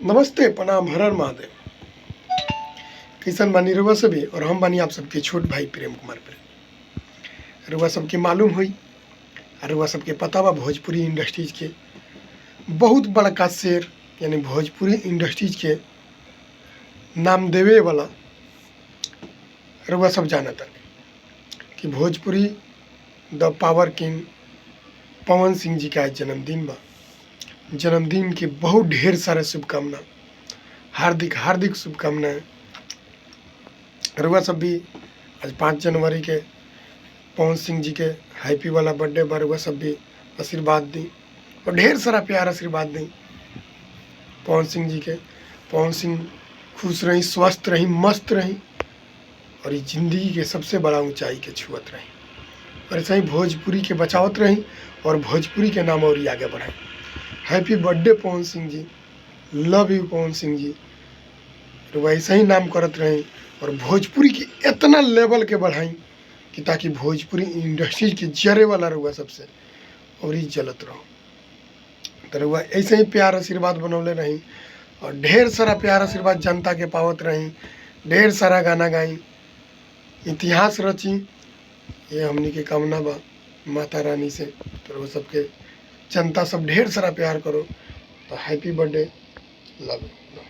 नमस्ते, प्रणाम, हर हर महादेव। कैसन बानी रउआ सभी, और हम बानी आप सबके छोट भाई प्रेम कुमार प्रेम। रउआ सबके मालूम हुई, रउआ सबके पता बा भोजपुरी इंडस्ट्रीज के बहुत बड़का शेर यानी भोजपुरी इंडस्ट्रीज के नाम देवे वाला रउआ सब जानता कि भोजपुरी द पावर किंग पवन सिंह जी का आज जन्मदिन बा। जन्मदिन के बहुत ढेर सारा शुभकामना, हार्दिक हार्दिक शुभकामनाएं। रउआ सब भी आज 5 जनवरी के पवन सिंह जी के हैप्पी वाला बर्थडे बा। रउआ सब भी आशीर्वाद दी और ढेर सारा प्यार आशीर्वाद दी पवन सिंह जी के। पवन सिंह खुश रही, स्वस्थ रही, मस्त रही और ये जिंदगी के सबसे बड़ा ऊंचाई के छुअत रही और ऐसा ही भोजपुरी के बचावत रही और भोजपुरी के नाम और आगे बढ़ाई। Happy birthday Pawan Singh ji, love you Pawan Singh ji. वैसे ही नाम करत रही और भोजपुरी की इतना लेवल के बढ़ाई कि ताकि भोजपुरी इंडस्ट्री के जरे वाला रहुआ सबसे और ही जलत रहो। तो रहुआ ऐसे ही प्यार आशीर्वाद बनौले रही और ढेर सारा प्यार आशीर्वाद जनता के पावत रही, ढेर सारा गाना गाई, इतिहास रची। ये हमनी के कामना बा माता रानी से। तो रहुआ सबके जनता सब ढेर सारा प्यार करो। तो हैप्पी बर्थडे, लव यू।